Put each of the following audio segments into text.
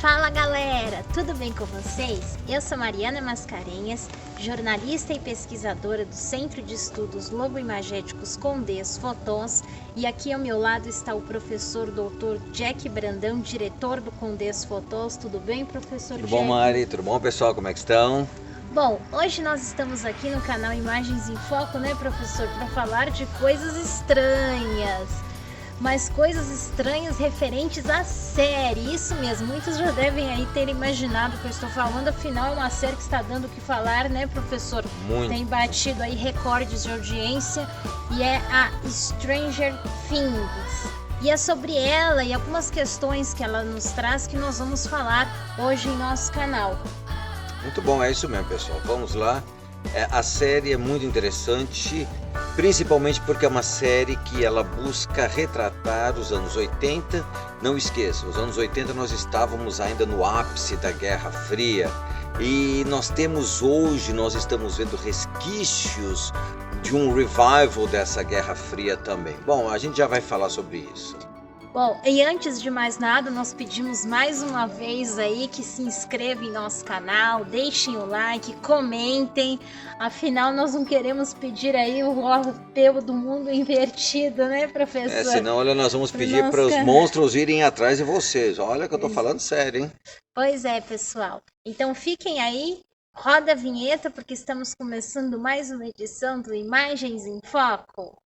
Fala galera, tudo bem com vocês? Eu sou Mariana Mascarenhas, jornalista e pesquisadora do Centro de Estudos Logoimagéticos Condés Fotós, e aqui ao meu lado está o professor Dr. Jack Brandão, diretor do Condés Fotós. Tudo bem, professor Jack? Tudo bom, Mari? Tudo bom, pessoal? Como é que estão? Bom, hoje nós estamos aqui no canal Imagens em Foco, né, professor, para falar de coisas estranhas. Mas coisas estranhas referentes à série, isso mesmo, muitos já devem aí ter imaginado o que eu estou falando, afinal é uma série que está dando o que falar, né, professor? Muito. Tem batido aí recordes de audiência e é a Stranger Things. E é sobre ela e algumas questões que ela nos traz que nós vamos falar hoje em nosso canal. Muito bom, é isso mesmo, pessoal. Vamos lá. A série é muito interessante, principalmente porque é uma série que ela busca retratar os anos 80. Não esqueça, os anos 80 nós estávamos ainda no ápice da Guerra Fria e nós estamos vendo resquícios de um revival dessa Guerra Fria também. Bom, a gente já vai falar sobre isso. Bom, e antes de mais nada, nós pedimos mais uma vez aí que se inscrevam em nosso canal, deixem o like, comentem, afinal nós não queremos pedir aí o apelo do mundo invertido, né, professor? Senão, olha, nós vamos pedir para os monstros irem atrás de vocês. Olha que eu tô falando sério, hein? Pois é, pessoal. Então fiquem aí, roda a vinheta, porque estamos começando mais uma edição do Imagens em Foco.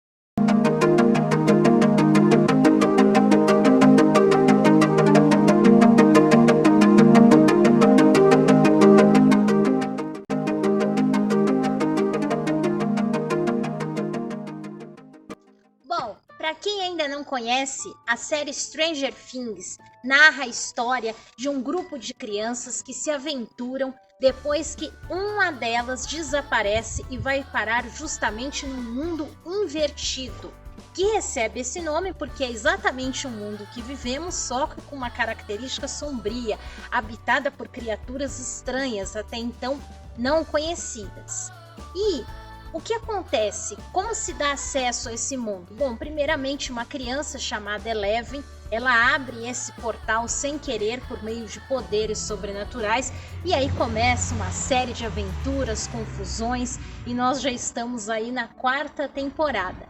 Para quem ainda não conhece, a série Stranger Things narra a história de um grupo de crianças que se aventuram depois que uma delas desaparece e vai parar justamente num mundo invertido, que recebe esse nome porque é exatamente o mundo que vivemos, só que com uma característica sombria, habitada por criaturas estranhas até então não conhecidas. E o que acontece? Como se dá acesso a esse mundo? Bom, primeiramente uma criança chamada Eleven, ela abre esse portal sem querer por meio de poderes sobrenaturais e aí começa uma série de aventuras, confusões e nós já estamos aí na 4ª temporada.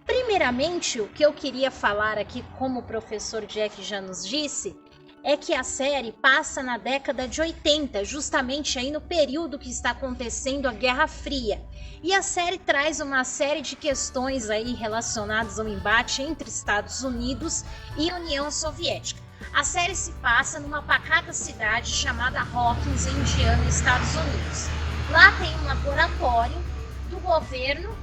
Primeiramente, o que eu queria falar aqui, como o professor Jack já nos disse, é que a série passa na década de 80, justamente aí no período que está acontecendo a Guerra Fria. E a série traz uma série de questões aí relacionadas ao embate entre Estados Unidos e União Soviética. A série se passa numa pacata cidade chamada Hawkins, em Indiana, Estados Unidos. Lá tem um laboratório do governo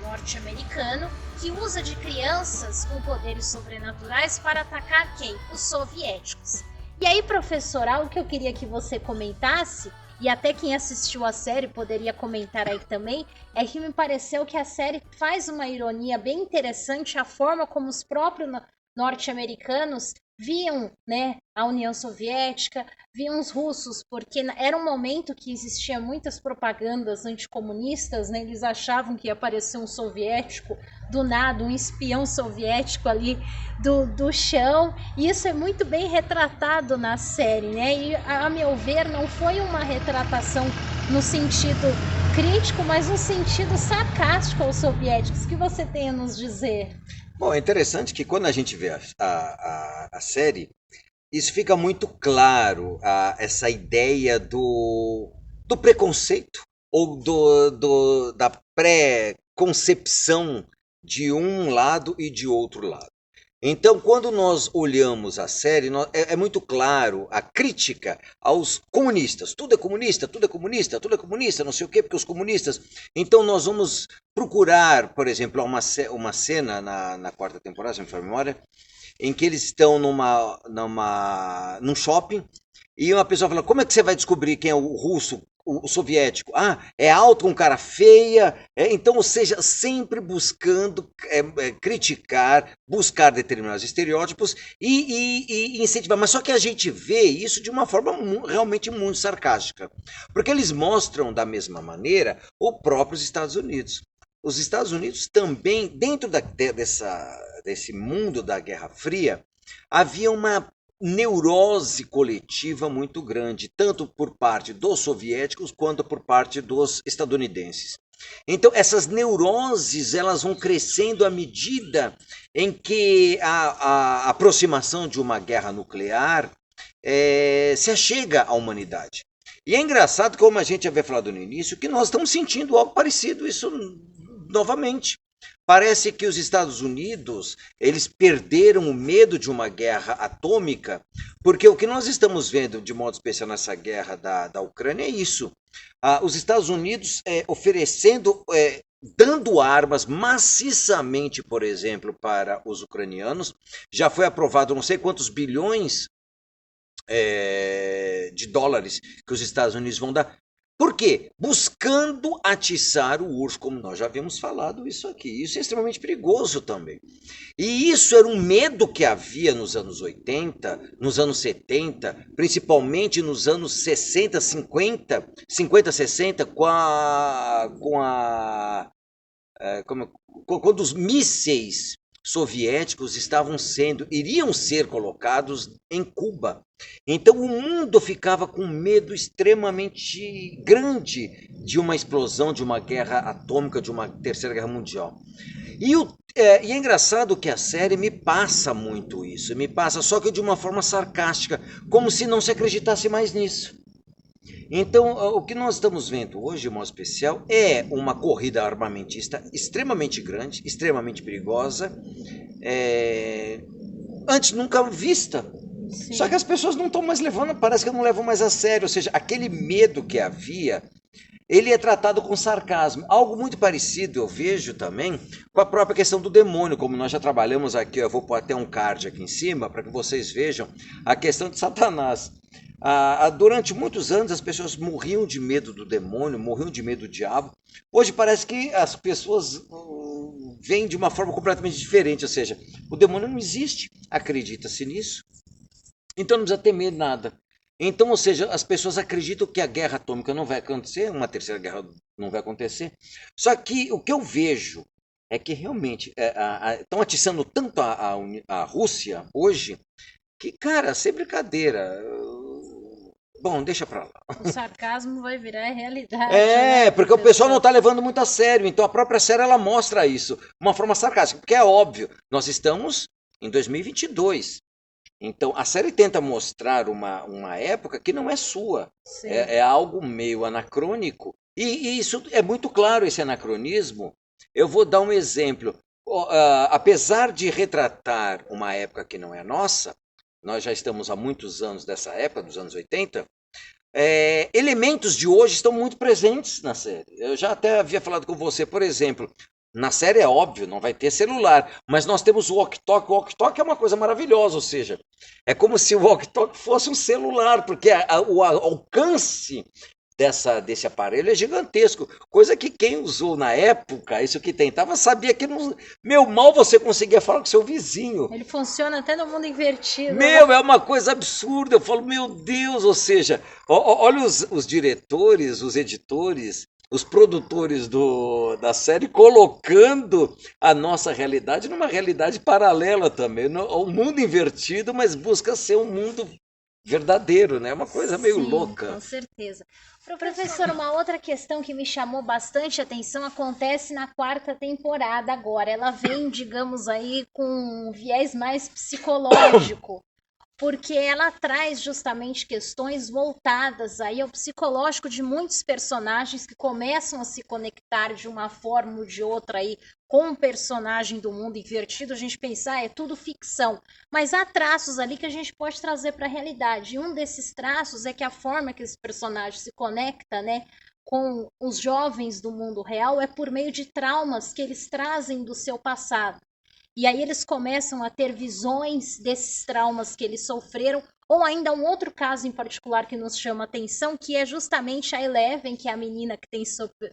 norte-americano que usa de crianças com poderes sobrenaturais para atacar quem? Os soviéticos. E aí, professor, algo que eu queria que você comentasse, e até quem assistiu a série poderia comentar aí também, é que me pareceu que a série faz uma ironia bem interessante a forma como os próprios norte-americanos viam, né, a União Soviética, viam os russos, porque era um momento que existia muitas propagandas anticomunistas, né, eles achavam que ia aparecer um soviético do nada, um espião soviético ali do chão, e isso é muito bem retratado na série, né, e a meu ver não foi uma retratação no sentido crítico, mas no sentido sarcástico aos soviéticos. O que você tem a nos dizer? Bom, é interessante que quando a gente vê a série, isso fica muito claro, essa ideia do preconceito ou da pré-concepção de um lado e de outro lado. Então, quando nós olhamos a série, é muito claro a crítica aos comunistas. Tudo é comunista, tudo é comunista, tudo é comunista, não sei o quê, porque os comunistas. Então, nós vamos procurar, por exemplo, uma cena na quarta temporada, se não me falha a memória, em que eles estão num shopping e uma pessoa fala: como é que você vai descobrir quem é o russo, o soviético? Ah, é alto com cara feia. Então, ou seja, sempre buscando criticar, buscar determinados estereótipos e incentivar. Mas só que a gente vê isso de uma forma realmente muito sarcástica. Porque eles mostram da mesma maneira os próprios Estados Unidos. Os Estados Unidos também, dentro desse mundo da Guerra Fria, havia uma neurose coletiva muito grande, tanto por parte dos soviéticos quanto por parte dos estadunidenses. Então, essas neuroses elas vão crescendo à medida em que a aproximação de uma guerra nuclear se achega à humanidade. E é engraçado, como a gente havia falado no início, que nós estamos sentindo algo parecido, isso novamente. Parece que os Estados Unidos, eles perderam o medo de uma guerra atômica, porque o que nós estamos vendo, de modo especial nessa guerra da Ucrânia, é isso. Os Estados Unidos oferecendo, dando armas maciçamente, por exemplo, para os ucranianos. Já foi aprovado não sei quantos bilhões de dólares que os Estados Unidos vão dar. Por quê? Buscando atiçar o urso, como nós já havíamos falado isso aqui. Isso é extremamente perigoso também. E isso era um medo que havia nos anos 80, nos anos 70, principalmente nos anos 60, 50, 60, quando os mísseis soviéticos iriam ser colocados em Cuba. Então o mundo ficava com medo extremamente grande de uma explosão, de uma guerra atômica, de uma terceira guerra mundial. E é engraçado que a série me passa muito isso, me passa só que de uma forma sarcástica, como se não se acreditasse mais nisso. Então, o que nós estamos vendo hoje, de modo especial, é uma corrida armamentista extremamente grande, extremamente perigosa, antes nunca vista. Sim. Só que as pessoas não estão mais levando, parece que não levam mais a sério, ou seja, aquele medo que havia, ele é tratado com sarcasmo. Algo muito parecido eu vejo também com a própria questão do demônio, como nós já trabalhamos aqui, eu vou pôr até um card aqui em cima para que vocês vejam a questão de Satanás. Durante muitos anos as pessoas morriam de medo do demônio, morriam de medo do diabo. Hoje parece que as pessoas veem de uma forma completamente diferente, ou seja, o demônio não existe, acredita-se nisso, então não precisa temer nada. Então, ou seja, as pessoas acreditam que a guerra atômica não vai acontecer, uma terceira guerra não vai acontecer. Só que o que eu vejo é que realmente estão atiçando tanto a Rússia hoje que, cara, sem brincadeira. Bom, deixa pra lá. O sarcasmo vai virar realidade. Né, porque o pessoal não está levando muito a sério. Então a própria série ela mostra isso de uma forma sarcástica. Porque é óbvio, nós estamos em 2022. Então a série tenta mostrar uma época que não é sua. É algo meio anacrônico. E isso é muito claro, esse anacronismo. Eu vou dar um exemplo. Apesar de retratar uma época que não é nossa, nós já estamos há muitos anos dessa época, dos anos 80, elementos de hoje estão muito presentes na série. Eu já até havia falado com você, por exemplo, na série é óbvio, não vai ter celular, mas nós temos o walkie-talkie. O walkie-talkie é uma coisa maravilhosa, ou seja, é como se o walkie-talkie fosse um celular, porque o alcance desse aparelho é gigantesco, coisa que quem usou na época, isso que tentava, sabia que meu mal você conseguia falar com seu vizinho. Ele funciona até no mundo invertido. É uma coisa absurda, eu falo, meu Deus, ou seja, olha os diretores, os editores, os produtores da série colocando a nossa realidade numa realidade paralela também, o mundo invertido, mas busca ser um mundo verdadeiro, né? É uma coisa meio louca. Com certeza. Professor, uma outra questão que me chamou bastante atenção acontece na quarta temporada agora. Ela vem, digamos aí, com um viés mais psicológico, porque ela traz justamente questões voltadas aí ao psicológico de muitos personagens que começam a se conectar de uma forma ou de outra aí com um personagem do mundo invertido, a gente pensa, é tudo ficção. Mas há traços ali que a gente pode trazer para a realidade. E um desses traços é que a forma que esse personagem se conecta, né, com os jovens do mundo real é por meio de traumas que eles trazem do seu passado. E aí eles começam a ter visões desses traumas que eles sofreram, ou ainda um outro caso em particular que nos chama a atenção, que é justamente a Eleven, que é a menina que tem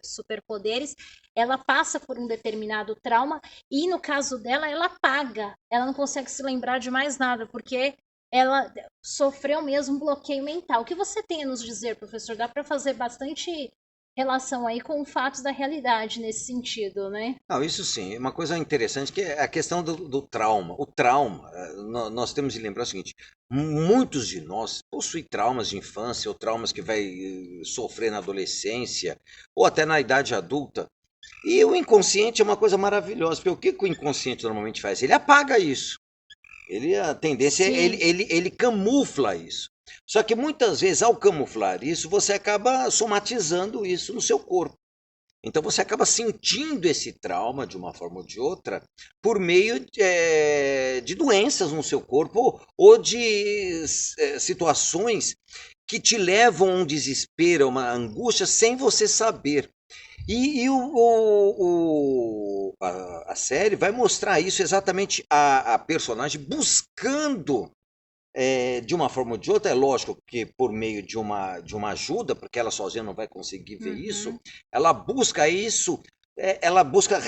superpoderes. Ela passa por um determinado trauma e no caso dela, ela apaga. Ela não consegue se lembrar de mais nada, porque ela sofreu mesmo um bloqueio mental. O que você tem a nos dizer, professor? Dá para fazer bastante relação aí com fatos da realidade nesse sentido, né? Não, isso sim. Uma coisa interessante que é a questão do trauma. O trauma, nós temos de lembrar o seguinte: muitos de nós possuem traumas de infância ou traumas que vai sofrer na adolescência ou até na idade adulta. E o inconsciente é uma coisa maravilhosa, porque o que o inconsciente normalmente faz? Ele apaga isso. A tendência é ele camufla isso. Só que muitas vezes, ao camuflar isso, você acaba somatizando isso no seu corpo. Então você acaba sentindo esse trauma de uma forma ou de outra por meio de doenças no seu corpo ou de situações que te levam a um desespero, a uma angústia sem você saber. E a série vai mostrar isso exatamente a personagem buscando de uma forma ou de outra, é lógico que por meio de uma ajuda, porque ela sozinha não vai conseguir ver isso, ela busca isso, ela busca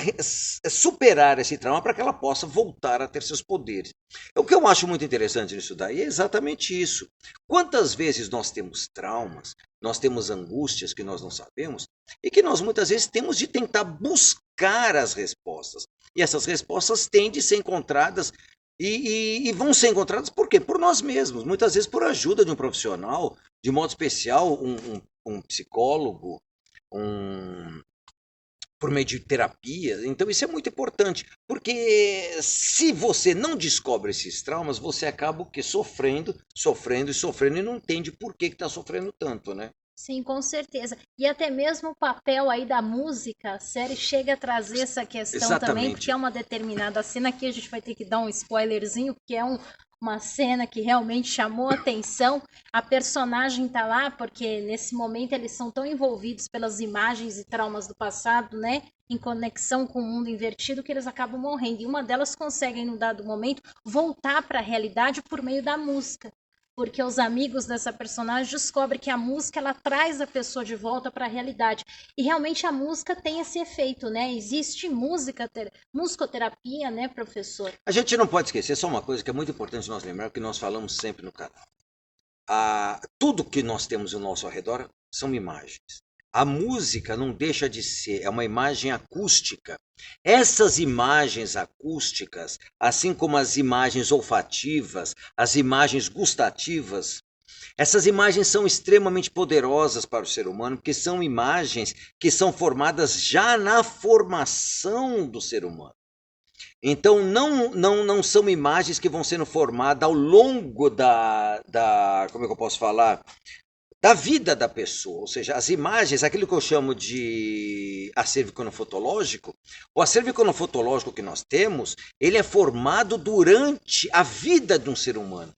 superar esse trauma para que ela possa voltar a ter seus poderes. O que eu acho muito interessante nisso daí é exatamente isso. Quantas vezes nós temos traumas, nós temos angústias que nós não sabemos e que nós muitas vezes temos de tentar buscar as respostas. E essas respostas têm de ser encontradas e vão ser encontradas por quê? Por nós mesmos, muitas vezes por ajuda de um profissional, de modo especial um psicólogo, por meio de terapia. Então isso é muito importante, porque se você não descobre esses traumas, você acaba o quê? Sofrendo e não entende por que está sofrendo tanto, né? Sim, com certeza. E até mesmo o papel aí da música, a série chega a trazer essa questão também, porque é uma determinada cena que a gente vai ter que dar um spoilerzinho, porque é uma cena que realmente chamou a atenção. A personagem tá lá porque nesse momento eles são tão envolvidos pelas imagens e traumas do passado, né? Em conexão com o mundo invertido, que eles acabam morrendo. E uma delas consegue, em um dado momento, voltar para a realidade por meio da música. Porque os amigos dessa personagem descobrem que a música ela traz a pessoa de volta para a realidade. E realmente a música tem esse efeito, né? Existe musicoterapia, né, professor? A gente não pode esquecer só uma coisa que é muito importante nós lembrar, que nós falamos sempre no canal. Tudo que nós temos ao nosso redor são imagens. A música não deixa de ser, é uma imagem acústica. Essas imagens acústicas, assim como as imagens olfativas, as imagens gustativas, essas imagens são extremamente poderosas para o ser humano, porque são imagens que são formadas já na formação do ser humano. Então não são imagens que vão sendo formadas ao longo como é que eu posso falar? Da vida da pessoa, ou seja, as imagens, aquilo que eu chamo de acervo iconofotológico, o acervo iconofotológico que nós temos, ele é formado durante a vida de um ser humano.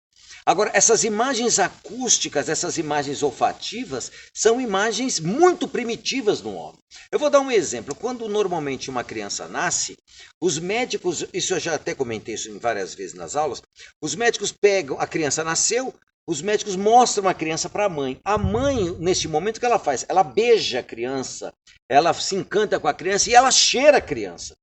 Agora, essas imagens acústicas, essas imagens olfativas, são imagens muito primitivas no homem. Eu vou dar um exemplo. Quando normalmente uma criança nasce, os médicos, isso eu já até comentei isso várias vezes nas aulas, os médicos pegam, a criança nasceu, os médicos mostram a criança para a mãe. A mãe, nesse momento, o que ela faz? Ela beija a criança, ela se encanta com a criança e ela cheira a criança.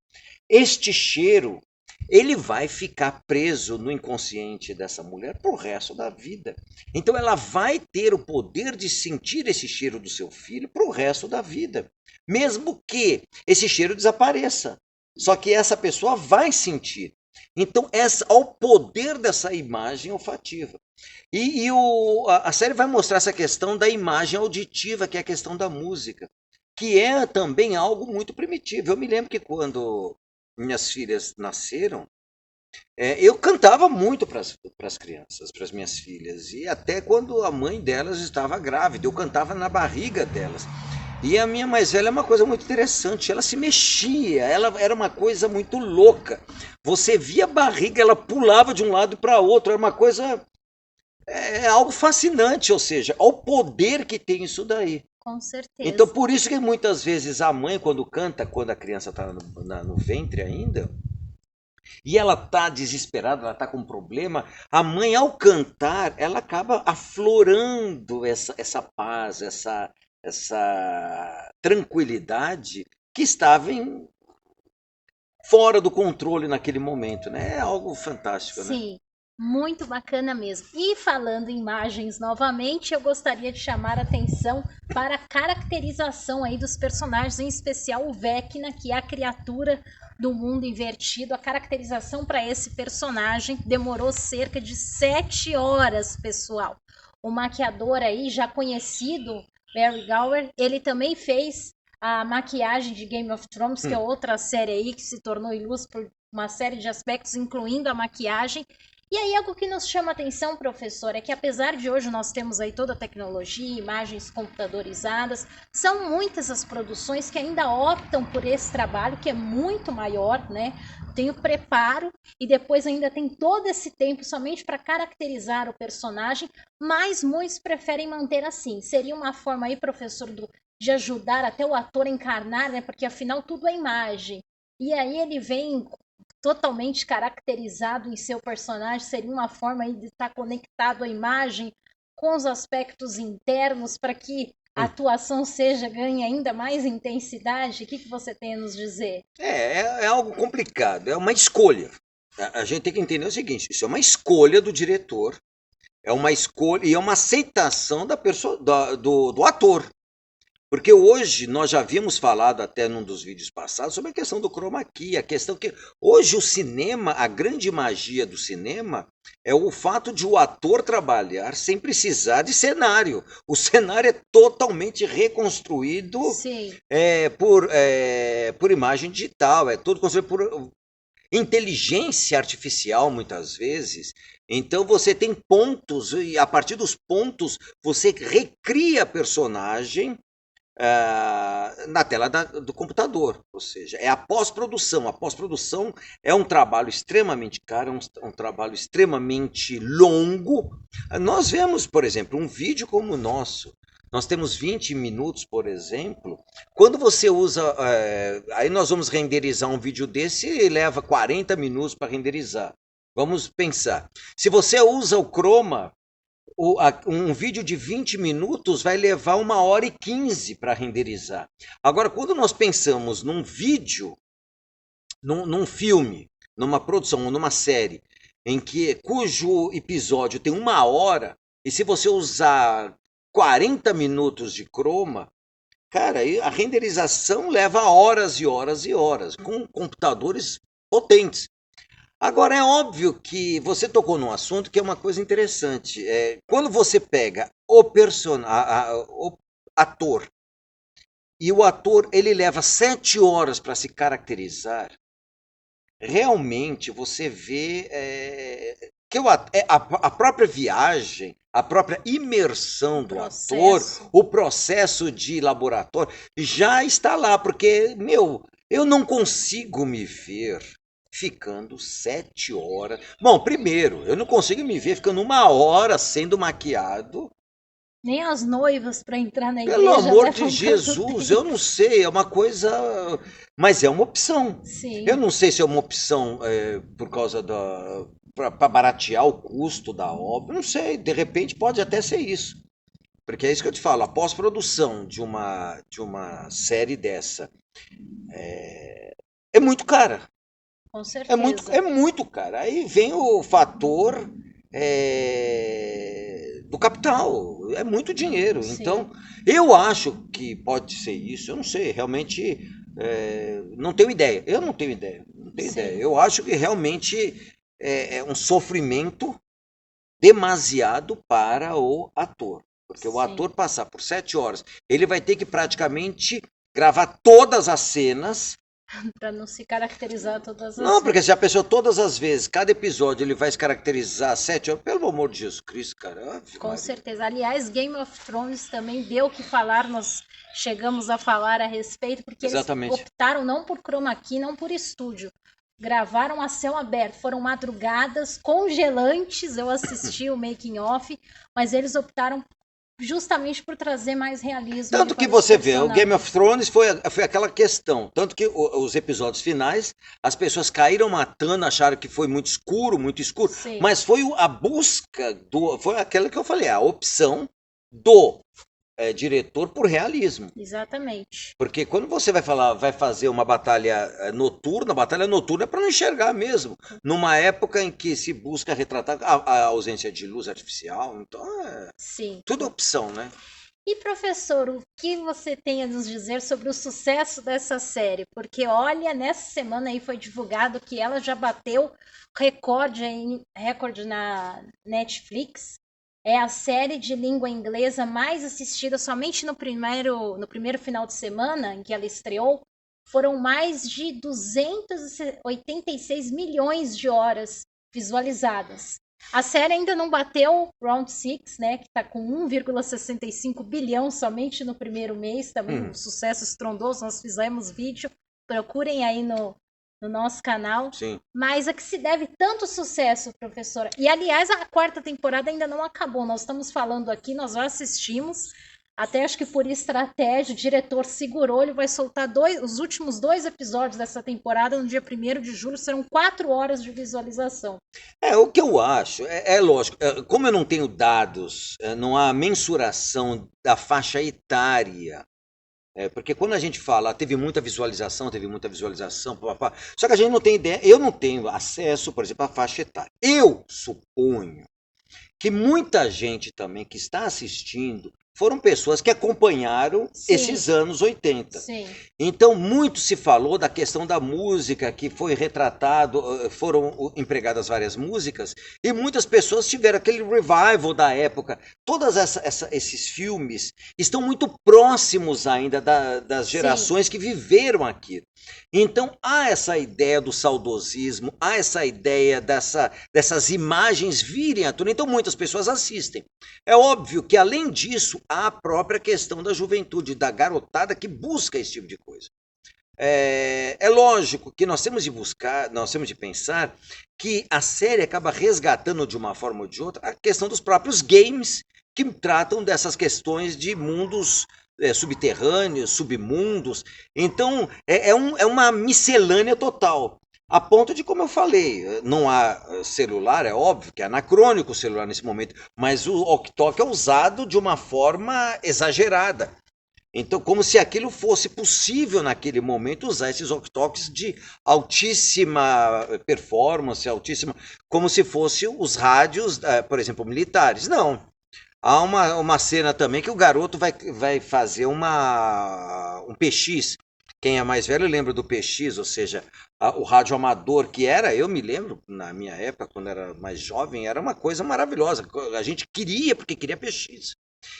Este cheiro, ele vai ficar preso no inconsciente dessa mulher pro resto da vida. Então ela vai ter o poder de sentir esse cheiro do seu filho pro resto da vida. Mesmo que esse cheiro desapareça. Só que essa pessoa vai sentir. Então, ao poder dessa imagem olfativa. A série vai mostrar essa questão da imagem auditiva, que é a questão da música, que é também algo muito primitivo. Eu me lembro que quando minhas filhas nasceram, eu cantava muito para as crianças, para as minhas filhas, e até quando a mãe delas estava grávida, eu cantava na barriga delas. E a minha mais velha é uma coisa muito interessante. Ela se mexia, ela era uma coisa muito louca. Você via a barriga, ela pulava de um lado para outro. Era uma coisa. É algo fascinante, ou seja, ao poder que tem isso daí. Com Então, certeza. por isso que muitas vezes a mãe, quando canta, quando a criança está no ventre ainda, e ela está desesperada, ela está com um problema, a mãe, ao cantar, ela acaba aflorando essa paz, essa tranquilidade que estava fora do controle naquele momento, né? É algo fantástico, né? Sim, muito bacana mesmo. E falando em imagens novamente, eu gostaria de chamar a atenção para a caracterização aí dos personagens, em especial o Vecna, que é a criatura do mundo invertido. A caracterização para esse personagem demorou cerca de 7 horas, pessoal. O maquiador aí, já conhecido, Barry Gower, ele também fez a maquiagem de Game of Thrones, que é outra série aí que se tornou ilustre por uma série de aspectos, incluindo a maquiagem. E aí algo que nos chama a atenção, professor, é que apesar de hoje nós temos aí toda a tecnologia, imagens computadorizadas, são muitas as produções que ainda optam por esse trabalho, que é muito maior, né? Tem o preparo e depois ainda tem todo esse tempo somente para caracterizar o personagem, mas muitos preferem manter assim. Seria uma forma aí, professor, de ajudar até o ator a encarnar, né? Porque afinal tudo é imagem. E aí ele vem totalmente caracterizado em seu personagem, seria uma forma aí de estar conectado à imagem com os aspectos internos para que a atuação ganhe ainda mais intensidade. O que você tem a nos dizer? É algo complicado, é uma escolha. A gente tem que entender o seguinte: isso é uma escolha do diretor, é uma escolha e é uma aceitação do ator. Porque hoje nós já havíamos falado até num dos vídeos passados sobre a questão do chroma key, a questão que hoje o cinema, a grande magia do cinema é o fato de o ator trabalhar sem precisar de cenário. O cenário é totalmente reconstruído por imagem digital, é todo construído por inteligência artificial muitas vezes. Então você tem pontos e a partir dos pontos você recria a personagem na tela do computador, ou seja, é a pós-produção. A pós-produção é um trabalho extremamente caro, é um trabalho extremamente longo. Nós vemos, por exemplo, um vídeo como o nosso, nós temos 20 minutos, por exemplo. Quando você usa, aí nós vamos renderizar um vídeo desse e leva 40 minutos para renderizar. Vamos pensar, se você usa o Chroma, um vídeo de 20 minutos vai levar 1h15 para renderizar. Agora, quando nós pensamos num vídeo, num filme, numa produção ou numa série, cujo episódio tem 1 hora, e se você usar 40 minutos de chroma, cara, a renderização leva horas e horas e horas, com computadores potentes. Agora, é óbvio que você tocou num assunto que é uma coisa interessante. Quando você pega o ator, e o ator ele leva 7 horas para se caracterizar, realmente você vê que a própria viagem, a própria imersão do ator, o processo de laboratório, já está lá, porque, eu não consigo me ver ficando 7 horas. Bom, primeiro, eu não consigo me ver ficando 1 hora sendo maquiado. Nem as noivas para entrar na igreja. Pelo amor de Jesus, eu não sei, é uma coisa. Mas é uma opção. Sim. Eu não sei se é uma opção por causa para baratear o custo da obra. Não sei, de repente pode até ser isso. Porque é isso que eu te falo, a pós-produção de uma série dessa é muito cara. Com certeza. É muito cara. Aí vem o fator do capital. É muito dinheiro. Sim. Então, eu acho que pode ser isso. Eu não sei, realmente não tenho ideia. Eu não tenho ideia. Não tenho ideia. Eu acho que realmente é um sofrimento demasiado para o ator. Porque o ator passar por 7 horas, ele vai ter que praticamente gravar todas as cenas Para não se caracterizar todas as Não, porque vezes. se a pessoa todas as vezes, cada episódio, ele vai se caracterizar 7 horas, pelo amor de Jesus Cristo, cara. Ave Com Maria. certeza. Aliás, Game of Thrones também deu o que falar, nós chegamos a falar a respeito, porque Exatamente. eles optaram não por chroma key, não por estúdio. Gravaram a céu aberto, foram madrugadas congelantes, eu assisti o making off, mas eles optaram justamente por trazer mais realismo. Tanto que você vê, o Game of Thrones foi aquela questão. Tanto que os episódios finais, as pessoas caíram matando, acharam que foi muito escuro, Sim. mas foi a busca, foi aquela que eu falei, a opção do diretor por realismo. Exatamente. Porque quando você vai fazer uma batalha noturna é para não enxergar mesmo. Numa época em que se busca retratar a ausência de luz artificial, então Sim. tudo opção, né? E professor, o que você tem a nos dizer sobre o sucesso dessa série? Porque olha, nessa semana aí foi divulgado que ela já bateu recorde na Netflix. É a série de língua inglesa mais assistida somente no primeiro final de semana em que ela estreou. Foram mais de 286 milhões de horas visualizadas. A série ainda não bateu Round 6, né, que está com 1,65 bilhão somente no primeiro mês, também um sucesso estrondoso, nós fizemos vídeo, procurem aí no nosso canal. Sim. Mas a que se deve tanto sucesso, professora? E, aliás, a quarta temporada ainda não acabou, nós estamos falando aqui, nós já assistimos, até acho que por estratégia, o diretor segurou, ele vai soltar os últimos 2 episódios dessa temporada no dia 1º de julho, serão 4 horas de visualização. O que eu acho, é lógico, como eu não tenho dados, não há mensuração da faixa etária, porque quando a gente fala, teve muita visualização, papapá, só que a gente não tem ideia, eu não tenho acesso, por exemplo, à faixa etária. Eu suponho que muita gente também que está assistindo foram pessoas que acompanharam esses anos 80. Sim. Então, muito se falou da questão da música, que foi retratado, foram empregadas várias músicas, e muitas pessoas tiveram aquele revival da época. Todos esses filmes estão muito próximos ainda das gerações que viveram aqui. Então, há essa ideia do saudosismo, há essa ideia dessas imagens virem à tona. Então, muitas pessoas assistem. É óbvio que, além disso, há a própria questão da juventude, da garotada que busca esse tipo de coisa. É lógico que nós temos de pensar que a série acaba resgatando de uma forma ou de outra a questão dos próprios games que tratam dessas questões de mundos subterrâneos, submundos. Então, é uma miscelânea total. A ponto de, como eu falei, não há celular, é óbvio que é anacrônico o celular nesse momento, mas o walkie-talkie é usado de uma forma exagerada. Então, como se aquilo fosse possível naquele momento usar esses walkie-talkies de altíssima performance, como se fossem os rádios, por exemplo, militares. Não. Há uma cena também que o garoto vai fazer um PX. Quem é mais velho lembra do PX, ou seja, o rádio amador que era, eu me lembro, na minha época, quando era mais jovem, era uma coisa maravilhosa. A gente porque queria PX.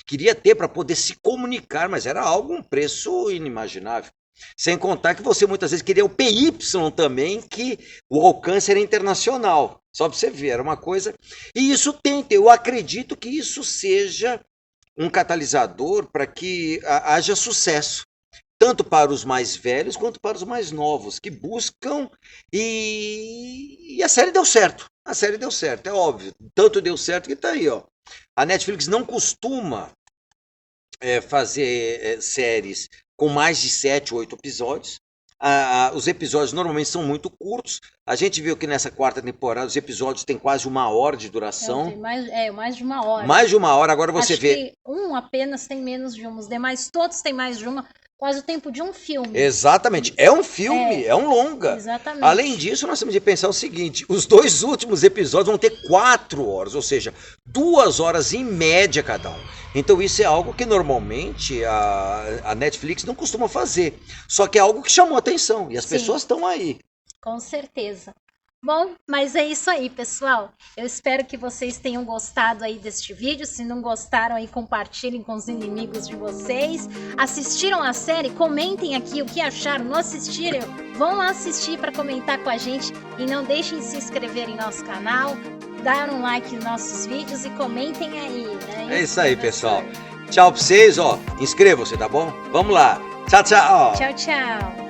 Queria ter para poder se comunicar, mas era um preço inimaginável. Sem contar que você muitas vezes queria o PY também, que o alcance era internacional. Só para você ver, era uma coisa... E isso eu acredito que isso seja um catalisador para que haja sucesso. Tanto para os mais velhos quanto para os mais novos, que buscam e a série deu certo. A série deu certo, é óbvio. Tanto deu certo que está aí, ó. A Netflix não costuma fazer séries com mais de 7, 8 episódios. Os episódios normalmente são muito curtos. A gente viu que nessa quarta temporada os episódios têm quase 1 hora de duração. Mais de 1 hora. Mais de 1 hora, agora você Acho vê. Que apenas tem menos de uma, os demais todos têm mais de uma. Quase o tempo de um filme. Exatamente. É um filme, é um longa. Exatamente. Além disso, nós temos de pensar o seguinte: os 2 últimos episódios vão ter 4 horas, ou seja, 2 horas em média cada um. Então isso é algo que normalmente a Netflix não costuma fazer. Só que é algo que chamou atenção e as pessoas estão aí. Com certeza. Bom, mas é isso aí, pessoal. Eu espero que vocês tenham gostado aí deste vídeo. Se não gostaram, aí compartilhem com os inimigos de vocês. Assistiram a série? Comentem aqui o que acharam. Não assistiram? Vão lá assistir para comentar com a gente. E não deixem de se inscrever em nosso canal, dar um like nos nossos vídeos e comentem aí, né? É isso aí, pessoal. Tchau pra vocês, ó. Inscrevam-se, tá bom? Vamos lá. Tchau, tchau. Tchau, tchau.